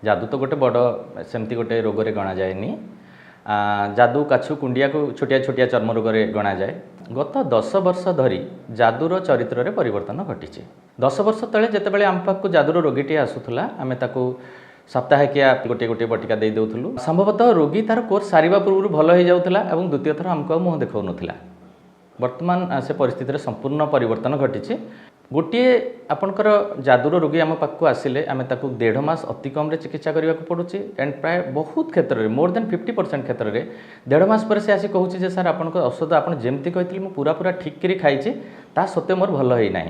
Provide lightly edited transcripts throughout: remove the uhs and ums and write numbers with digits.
जादू तो गोटे बड़ सेमती गोटे रोग रे गणा जाएनी। जादू काछु कुंडिया को छोटिया छोटिया चर्म रोग रे गणा जाए। गत 10 वर्ष धरी जादूर चरित्र रे परिवर्तन घटी। 10 वर्ष तले जितेबाला आम पाखक जादूर रोगीटे आसूला आम ताकू सप्ताहिकिया गोटे गोटे बटिका दे देउथुलु। संभवतः रोगी तार कोर्स सारिबा पूर्व भल हो जाउथला एवं द्वितीय थर आमको मुह देखाउ नथिला। वर्तमान से परिस्थिति रे संपूर्ण परिवर्तन घटी। गोटे आपणकर जादूर रोगी आम पाखक आसिले आम ताकू 1.5 मास अति कम रे चिकित्सा करने को पड़ुछि एंड प्राय बहुत क्षेत्र में मोर देन 50% क्षेत्र में 1.5 मास पर से आसी कहूँ जे सर आपन औषध आप जमती कही मुझे पूरा पूरा ठीक करी खाई ता सत्वे मोर भल हो ना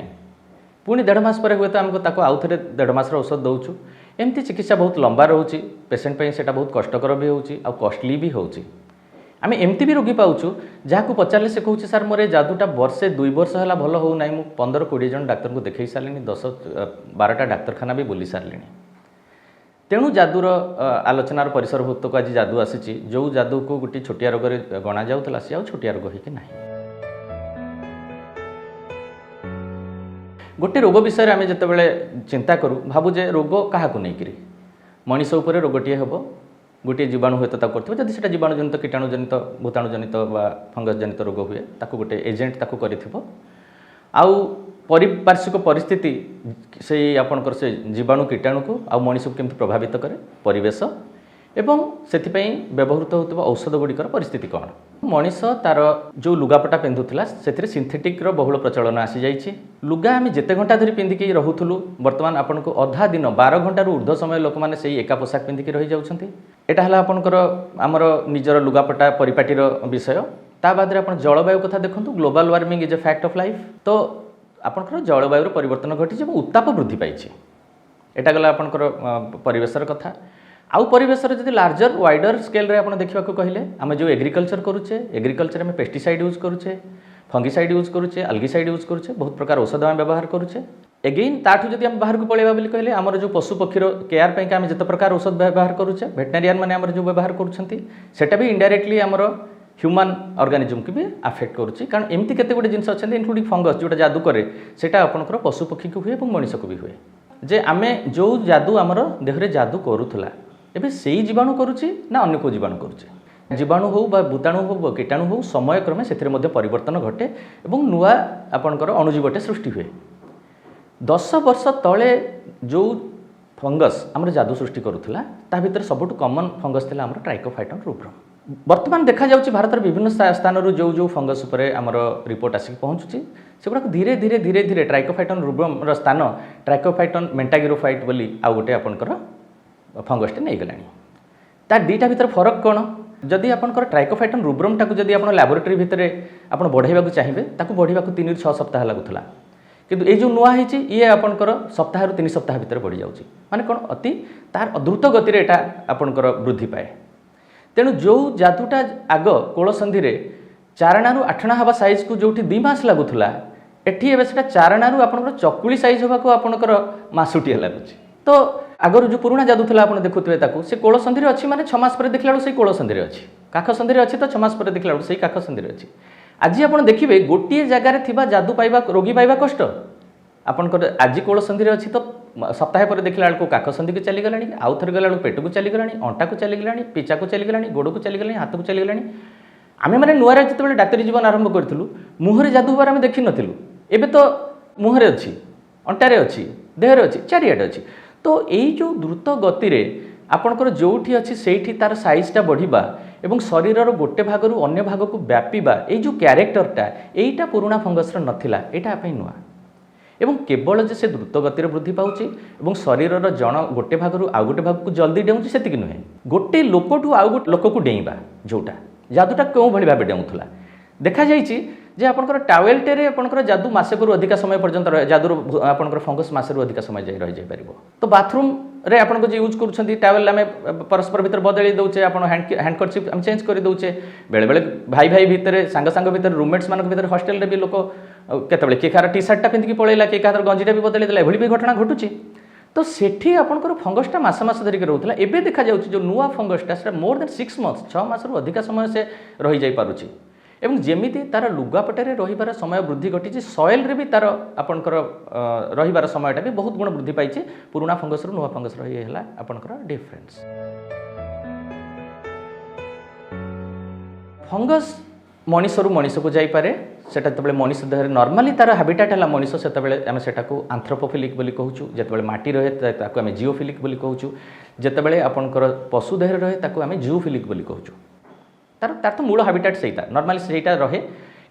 पुणी 1.5 मास पर हुए तो आमको आउ थे 1.5 मास औषध दौचु। एमती चिकित्सा बहुत लंबा रोचे पेसेंट पे सेटा बहुत कष्टकर भी होची आ कॉस्टली भी होची। आम एमती भी रोगी पाऊँ जहाँ पचारे से कहूँ सर मोर जादूटा वर्षे 2 वर्ष है भल हो ना 15-20 जन डाक्तर को देखई सारे 10-12टा डाक्तरखाना भी बुली सारे। तेणु जादूर आलोचनार परिसरभुक्त को आज जादू आसी जो जादू को गोटे छोटिया रोग गणा जाऊला सी आ छोटिया रोग हो गोटे रोग विषय आम जितेबाला चिंता करूँ भावुजे रोग क्या नहीं मनीष उपर रोगटे हम गोटे जीवाणु हुए तो करते जब से जीवाणुजनित कीटाणुजनित भूताणुजनित फंगस जनित रोग हुए ताको गोटे एजेंट ताको करिथिबो आउ पारिपार्श्विक परिस्थिति से आपणकर से जीवाणु कीटाणु को आ मनीष को केमती प्रभावित करे परिवेश एवं सेथिपई व्यवहृत होतबा औषध गुड़िकर परिस्थिति कौन। मनीष तार जो लुगापटा पिंधुला से सिंथेटिक बहुल प्रचलन आसी जाइए। लुगा आम जिते घंटा धरी पिंधिकी रोलु बर्तमान आपन को अधा दिन 12 घंटार ऊर्ध्व समय लोक मैंने से एका पोशाक पिंधिकी रही जाउछंती। एटा हला आपनकर आमर निजर लुगापटा परिपाटीर विषय। ता बादरे आपन जलवायु कथा देखंतु global warming is a fact of life. तो आपनकर जलवायु परिवर्तन घटी उत्ताप वृद्धि पाई एटा गला आपनकर परिवेशर कथा। आउ परिवेशर जब लार्जर वाइडर स्केल रे आपन देखा कहले आम जो एग्रीकल्चर करुचे एग्रीकल्चर में पेस्टिसाइड यूज करुचे फंगिसाइड यूज करुचे अल्गिसाइड यूज करुचे बहुत प्रकार औषध आम व्यवहार करुचे। एगेन ताठू जब आम बाहर को पलैबा बोली कहले आमर जो पशु पक्षीर केयर पे आम जिते प्रकार औषध व्यवहार करुचे वेटनेरियन मैंने आमर जो व्यवहार करुछंती सेटा भी इनडायरेक्टली आमर ह्यूमन ऑर्गेनिज्म की भी अफेक्ट करुच्ची। कारण एमती केते गुडे जिनस अच्छे इंक्लूडिंग फंगस जोटा जादू करे सेटा आपनकर पशु पक्षी को हुए और मनीष को भी हुए। जे आमे जो जादू आमर देहरे जादू करूथला एबे सेही जीवाणु करुच्ची ना अन्य को जीवाणु करुच्ची। जीवाणु हो बा भूताणु हो कीटाणु हो समय क्रमे से परिवर्तन घटे और नुआ आपणकर अणुजीवटे सृष्टि हुए। 10 वर्ष तले जो फंगस आमर जादू सृष्टि करुला ता भीतर सबुठ कॉमन फंगस थिला आमर ट्राइकोफाइटन रूब्रम। वर्तमान देखा जाउची भारतर विभिन्न स्थान जो जो फंगस उपरे आमर रिपोर्ट आसिक पहुँचुची सेगुड़ा धीरे धीरे धीरे धीरे ट्राइकोफाइटन रूब्रम स्थान ट्राइकोफाइटन मेंटागिरोफाइट बोली आ गोटे आपणकर फंगसटे नहीं गलानी। तार दुईटा भीतर फरक कौन जदि आपनकर ट्राइकोफाइटन रूब्रम टाक जदि आपन लैबोरेटरी भितर आपन बढ़ाइबा चाहिए ताकू बढ़ाइबा 3-6 सप्ताह लगुला किंतु ये जो नुआ होती ये आपनकर सप्ताह 3 सप्ताह भितर बढ़ी जाउची माने कौन अति तार द्रुत गति रे एटा आपनकर वृद्धि पाए। तेणु जो जादूटा आग कोलसंधि रे चारणारू आठणा हवा साइज को जोठी 2 मास लगुला एठी एबे सेटा चारणारू आपनकर चकुली साइज होबा को आपनकर मासुटिया लागुची। तो आगर जो पुराना जादू था आप देखुए से कोलसंधि अच्छी माने 6 मास पर देखला से कोलसंधि अच्छी काख संधि अच्छी तो 6 मास पर देखला से काख संधि अच्छी। आज आप देखिए गोटे जगार थिबा जादू पाइबा रोगी पाइबा कष्ट आपनकर आज कोलसंधि अच्छी तो सप्ताह पर देखला बेलू काख संधि को चलीगला आउ थे गला पेट को चलीगला अंटा को चलीगला पिचा को चलीगला गोड़ को चलीगला हाथ को चलीगला। आम मैंने नुआ जो डाक्तरी जीवन आरंभ करूँ मुहरे जादू हबार आम देखी नथिलु एबे तो मुहरे अच्छी अंटारे अच्छी देहरे अच्छी चारिआडे अच्छी। तो यही जो द्रुत गति रे आपणकर जोठी अच्छी सेठी तार साइजटा बढ़िबा एवं शरीरर गोटे भागरू अन्य भाग को व्यापीबा यही जो क्यारेक्टरटा एटा पुराना फंगसर नथिला एटा आपै नुआ एवं केवल जे से द्रुत गति रे वृद्धि पाउची एवं शरीरर जण गोटे भागरू आ गोटे भाग को जल्दी डेउची सेतिक नुहे गोटे लोकठू आ गोटे लोक को डेइबा जोटा जादूटा क्यों भली भाबे डेउथला देखा जाइछि जे आपनकर टावेलटे आपनकर जादू मासे को अधिक समय पर्यंत जादूर आपनकर फंगस मासे को अधिक समय जाई रही जाई परिबो। तो बाथरूम रे आपनको जे यूज करूछंती टावेल आमे परस्पर भीतर बदली दउचे आपन हैंडकरचिप हम चेंज कर दउचे बेले बेले भाई भाई भीतर सांग सांग भीतर रूममेट्स मानक भीतर हॉस्टल रे भी लोक केतबेले के कार टी शर्टटा पिंधिकी पळैला के कार गंजीटा भी बदली देला एभली भी घटना घटुची। तो सेठी आपनकर फंगसटा मास मास धरिक रहउथला एबे देखा जाउची जो नुआ फंगसटा से मोर देन 6 मंथ्स 6 मास अधिक समय से रही जाई पारुची ଏବଂ ଯେମିତି ତାର ଲୁଗାପଟାରେ ରହିବାର ସମୟ ବୃଦ୍ଧି ଘଟିଛି ସଏଲ୍ରେ ବି ତାର ଆପଣଙ୍କର ରହିବାର ସମୟଟା ବି ବହୁତ ଗୁଣ ବୃଦ୍ଧି ପାଇଛି ପୁରୁଣା ଫଙ୍ଗସରୁ ନୂଆ ଫଙ୍ଗସର ଇଏ ହେଲା ଆପଣଙ୍କର ଡିଫରେନ୍ସ। ଫଙ୍ଗସ୍ ମଣିଷରୁ ମଣିଷକୁ ଯାଇପାରେ সেটা যেতবে মনিষ দেহে নর্মালি তার হাবিটাট হল মনিষ সেতবে আমি সেটাকে আন্থ্রোপোফিলিক বলি কହୁଛୁ যেতবে মাটি রহে তাকে আমি জিওফিলিক বলি কହୁଛୁ যেতবে আপনার পশু দেহে রহে তাকে আমি জুফিলিক বলি কହୁଛୁ তার তো মূল হাবিটাট সেইটা নর্মালি সেইটা রহে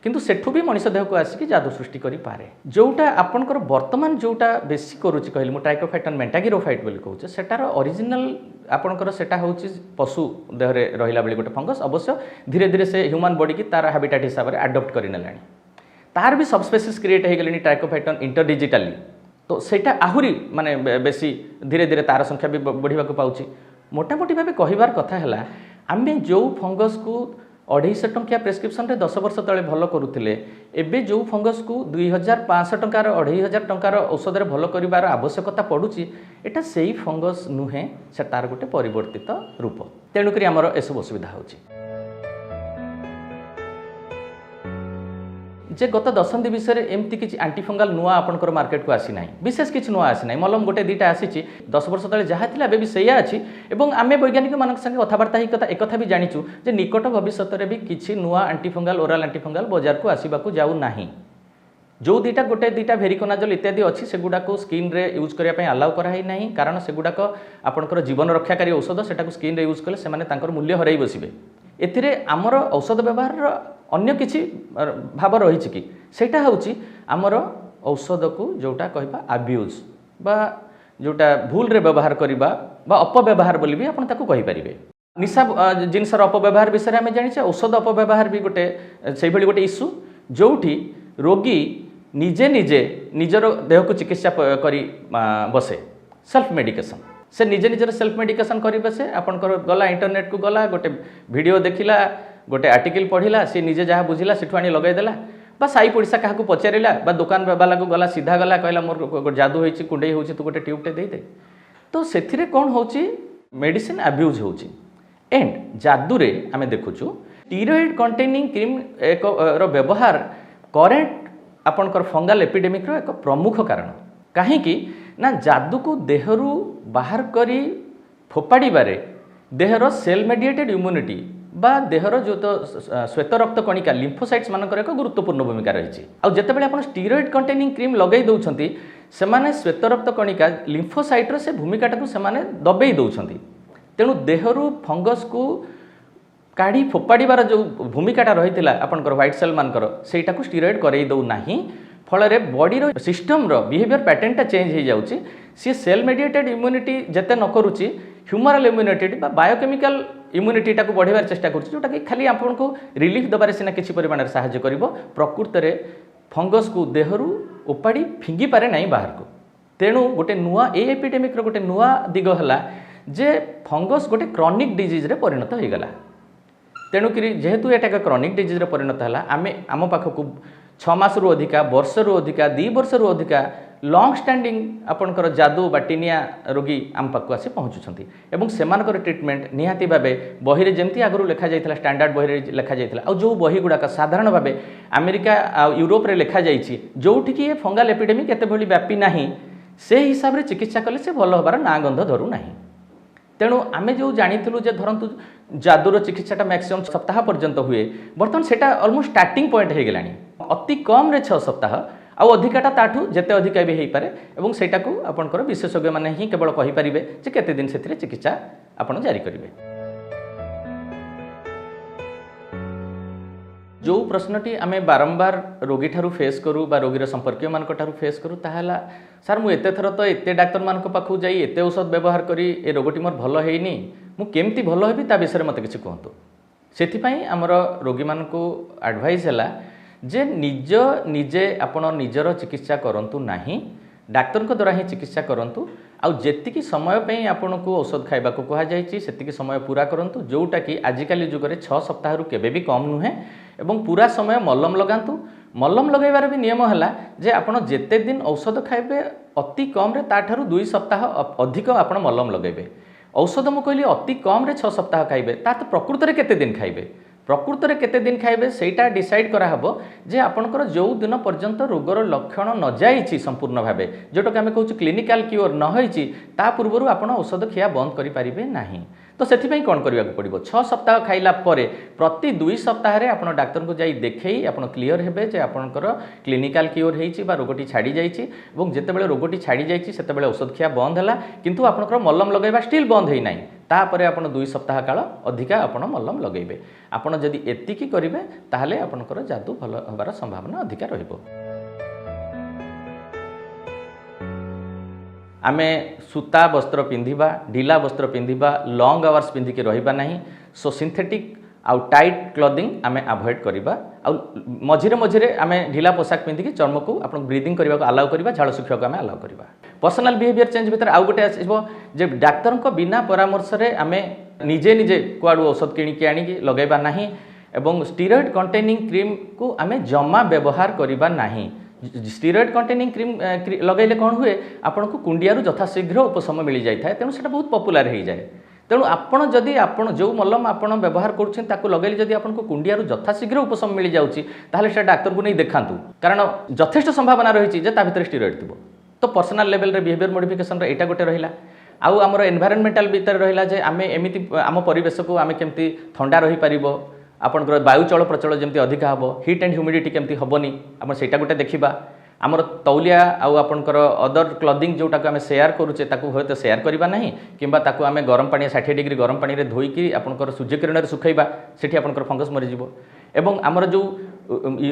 কিন্তু সেঠু বি মনিষ দেহক আসিকি জাদু সৃষ্টি করে পারে যেটা আপনার বর্তমান যেটা বেশি করুছি কহিলি মু ট্রাইকোফাইটন মেন্টাগিরোফাইট বলি কହୁছে সেটার অরিজিনাল আপনার সেটা হচ্ছে পশু দেহরে রহিলা বেলি গোটে ফঙ্গস অবশ্য ধীরে ধীরে সে হ্যুমান বডি কি তার হাবিটাট হিসাবে আডপ্ট করে নেলানি তার বি সবস্পেসিস ক্রিয়েট হয়ে গেলেনি ট্রাইকোফাইটন ইন্টরডিজিটালি তো সেটা আহুরি মানে বেশি ধীরে ধীরে তার সংখ্যা বি বড়িবা পাউছি মোটামোটি ভাবে কহিবার কথা হলা আমি যে ফঙ্গস কু 250 टंकिया प्रेस्क्रिप्शन रे 10 वर्ष तले भल करुले एबे जो फंगस को 2500 टंकार 2500 टंकार औषध रे भल करिवार आवश्यकता पड़ुची एटा सेही फंगस नुहे से तार गोटे परिवर्तित रूप तेणुक आमर एसब असुविधा होची जे गत दशंधि विषय एमती किसी आंटीफंगाल नुआ आपंकर मार्केट को आसी ना विशेष किसी नुआ आसी ना मलम गोटे दुईटा आसी 10 वर्ष तले जहाँ थी एवं भी सैया अच्छी और आम वैज्ञानिक मान संगे कथबार्ता एक भी जाचु जे निकट भविष्य में भी किसी नुआ आंटीफंगाल ओराल आंटीफंगाल बजार को आसवाक जाऊ ना जो दुईटा गोटे दुईटा भेरिकोनाजल इत्यादि अच्छी सेगुड़ाक स्किन रे यूज करने आलाउ कराई ना कारण सेगुड़ाक आपंकर जीवन रक्षाकारी औषध से स्किन रे यूज कले से मूल्य हरई बसबे एथिरे आमर औषध व्यवहार अन्य किछि भाव रही कि सेटा होछि आमर औषध को जोटा कहबा अब्यूज बा जोटा भूल रे व्यवहार करबा बा अपव्यवहार बोली भी आपण ताको कहि परिबे निशा जिनसर अपव्यवहार विषय में जानिछे औषध अपव्यवहार भी गोटे से भली गोटे इश्यू जोठी रोगी निजे निजे निजर देह को चिकित्सा करी बसे सेल्फ मेडिकेशन से निजे निजर सेल्फ मेडिकेशन करी बसे आपनकर गला इंटरनेट को गला गोटे वीडियो देखिला गोटे आर्टिकल पढ़िला सी निजे जहाँ बुझिला सेठु आनी लगेदेला बा साई पड़िशा क्या पचारा बा दुकान वाला को गला सीधा गला कहला मोर जादू होती कुंडई होती तू गोटे ट्यूबटे दे दे तो से कौन होची मेडिसिन अब्यूज होची एंड जादू रे आमे देखुचु स्टीरॉयड कंटेनिंग क्रीम एक व्यवहार करेंट आपनकर फंगल एपिडेमिक रो एक प्रमुख कारण कहीं ना जादू को देहरु बाहर करी फोपाड़े देहर सेल मेडिएटेड इम्यूनिटी बा देहर जो तो श्वेत रक्त कणिका लिम्फोसाइट्स मानकर एक गुरुत्वपूर्ण भूमिका रही है जितेबाला आप स्टीरॉयड कंटेनिंग क्रीम लगे दौरान से श्वेत रक्त कणिका लिम्फोसाइट्र से भूमिकाटा से दबे दौरान तेणु देहरु फंगस को काढ़ी फोपाड़ार जो भूमिकाटा रही है आपंकर व्हाइट सेल मानकर सेटा को स्टीरॉयड करई दौना फल बॉडी सिस्टम बिहेवियर पैटर्नटा चेंज हो जाऊँगी सी सेल मेडिएटेड इम्यूनिटी जिते न करुच्ची ह्यूमरल इम्यूनिटी बायोकेमिकल इम्यूनिटीटा को बढ़ार चेष्टा करुच्ची जोटा कि खाली आपको रिलीफ दबार सीना किसी परिमाण साहाय्य कर प्रकृत में फंगस को देहरु उपाड़ी फिंगी पारे ना बाहर को तेणु गोटे नुआ ए एपिडेमिक गोटे नुआ दिग है जे फंगस गोटे क्रॉनिक डिजीज रे परिणत हो गला तेणुक जेहेतु एटा एक क्रॉनिक डिजीज रे परिणत है आम पाखक 6 मास रु अधिका वर्ष रु अधिका 2 वर्ष रु अधिका लॉन्ग स्टैंडिंग आपणकर जादू बाटिनिया रोगी आम पाखक आसी पहुँचुंट एवं सेमानकर ट्रिटमेंट निहाती भावे बही जमती आगु लिखा जाइथिला स्टैंडर्ड बही लिखा जाइथिला आ जो बही गुड़ाक साधारण भावे अमेरिका आ यूरोप रे लिखा जाइछि जोठिक ये फंगल एपिडेमिक एते भली व्यापी नाही से हिसाब रे चिकित्सा कले से भल होबार ना गंध धरू नाही तेणु आमे जो जानिथिलु जे धरंतु जादूर चिकित्साटा मैक्सिमम सप्ताह पर्यंत हुए बर्तमान सेटा ऑलमोस्ट स्टार्टिंग पॉइंट हो गलानी अति कम रे 6 सप्ताह आउ अधिकाटा ताठू जेते अधिका भी हो पारे एवं सेटा को आपनकर विशेषज्ञ माने ही केवल कहि परिबे जे केते दिन सेथिरे चिकित्सा आपण जारी करिवे जो प्रश्नटी आमे बारंबार रोगी ठारू फेस करूँ बा रोगीर संपर्क मान ठारू फेस करूँ ताहला सार मु एते थर तो एते डाक्तर मान पाखु जाई एते औषध व्यवहार करी ए रोगटी मोर भल हेइनी मु केमती भल हेबी ता विषय मते किछि कहंतु सेथिपाई आमर रोगी मान को एडवाइस हैला जे निज निजे आपण निजर चिकित्सा करंतु नाही डाक्तर द्वारा ही चिकित्सा करंतु आउ जेतिकी समय पे आपन को औषध खाइबा को कहा जायछि सेतिकी समय पूरा करंतु जोटा कि आजिकाली जुग रे 6 सप्ताह रु केबे भी कम नुहे एवं पूरा समय मलम लगांतु मलम लगैबार भी नियम है जे आपण जेते दिन औषध खाइबे अति कम रे ताठारु 2 सप्ताह अधिक आपण मलम लगैबे औषध मु कहली अति कम रे 6 सप्ताह खाइबे ता तो प्रकृत रे केते दिन खाइबे प्रकृत में केते दिन खाइबे सेटा डिसाइड करा हबो जे आपनकर जो दिन पर्यंत रोगर लक्षण न जाइछि संपूर्ण भाबे जोटा कि आम कहूँ क्लिनिकल क्योर न होइछि ता पूर्व आपण औषध खिया बंद करि पारिबे नाही। तो से कौन करने पड़ो 6 सप्ताह खाइला परे प्रति 2 सप्ताह आप डाक्तर को जाई देखई आप क्लीयर हेबे जे आपनकर क्लिनिकल क्योर होइछि बा रोगटी छाड़ी जाइछि एवं जेतेबेले रोगटी छाड़ी जाइछि सेतेबेले औषध खिया बंद हैला किंतु आपनकर मलम लगेबा स्टिल बंद होई नाही तापरे आपण 2 सप्ताह काल अधिका आपण मलम लगेबे। आपण जदि एतिकी करिवे ताहले आपनकर जादू भल होबार संभावना अधिका रहिबो। आमे सूता वस्त्र पिंधिबा ढिला वस्त्र पिंधिबा लॉन्ग आवर्स पिंधिकी रहिबा नाही। सो सिंथेटिक आउ टाइट क्लॉथिंग आमे अवॉइड करिबा आउ मझिरे मझिरे आमे ढिला पोशाक पिंधिकी चर्म को आपण ब्रीदिंग करबा को अलाउ करिबा झाड़ सुखिया को आमे अलाउ करिबा। पर्सनल बिहेवियर चेंज भीतर आउ गोटे आसीबो जे डाक्टर को बिना परामर्श रे आमे निजे निजे कुआडू औषध किनिकी आनिकी लगेबा नाही एवं स्टेरॉइड कंटेनिंग क्रीम को आमे जमा व्यवहार करिबा नाही। स्टेरॉइड कंटेनिंग क्रीम लगेले कौन हुए आपन को कुंडियारू यथाशीघ्र उपशम मिल जाए तेणु से बहुत पपुलार हो जाए। तेणु आपन जदि आपन जो मलम आपन व्यवहार कर लगेले जदि आपन को कुंडियारू यथाशीघ्र उपशम मिल जाऊँगी ताहले से डाक्तर को नहीं देखातु कारण यथेष्ट संभावना रही है ता स्टेरॉइड थी। तो पर्सनल लेवल रे बिहेवियर मॉडिफिकेशन रे एटा गोटे रहिला। आउ आमर एनवायरनमेंटल भीतर रहिला जे आमे एमिति आम परिवेश को आमे केमती ठंडा रही पारिबो आपनकर वायु चल प्रचल जमी अधिका हम हिट एंड ह्यूमिडिटी केमती हेनी आम सेटा गोटे देखा आमर तौलिया आउ आपनकर अदर क्लॉथिंग जोटा को आम शेयर करुचे ताकू हयत शेयर करबा नहीं किंबा ताकू आम गरम पानी 60 डिग्री गरम पानी रे धोईकी आपनकर सूर्य किरण रे सुखैबा सेठी आपनकर फंगस मरीजिवो। एवं आमर जो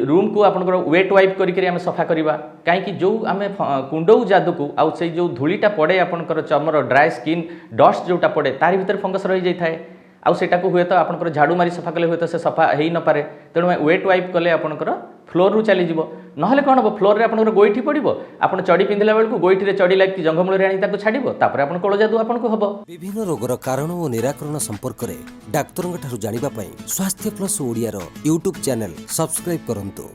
रूम को आपनकर वेट वाइप करिकरी आम सफा करबा कहीं जो आम कुंडऊ जादू को आउ से जो धूलीटा पड़े आपनकर चर्मर ड्राई स्किन डस्ट जोटा पड़े तारि भीतर फंगस रही जाए आउ सेटा को हुए तो आपनकर झाड़ू मारी सफा कले हुए तो से सफा हो न पारे तेणु वेट वाइप कले आपनकर फ्लोर रु चली जीवो नहले कौन हम फ्लोर रे आपनकर गोइठी पड़िबो आपण चढ़ी पिंधिला बेलू गोइठी रे चढ़ी लाग जंगमूल रे आनी ताको छाड़िबो तापर आपण कळ जादू आपण को हबो। विभिन्न रोगर कारण और निराकरण संपर्क रे डाक्तरंग ठारु जानिबा पई स्वास्थ्य प्लस ओडिया रो यूट्यूब चैनल सब्सक्राइब करंतु।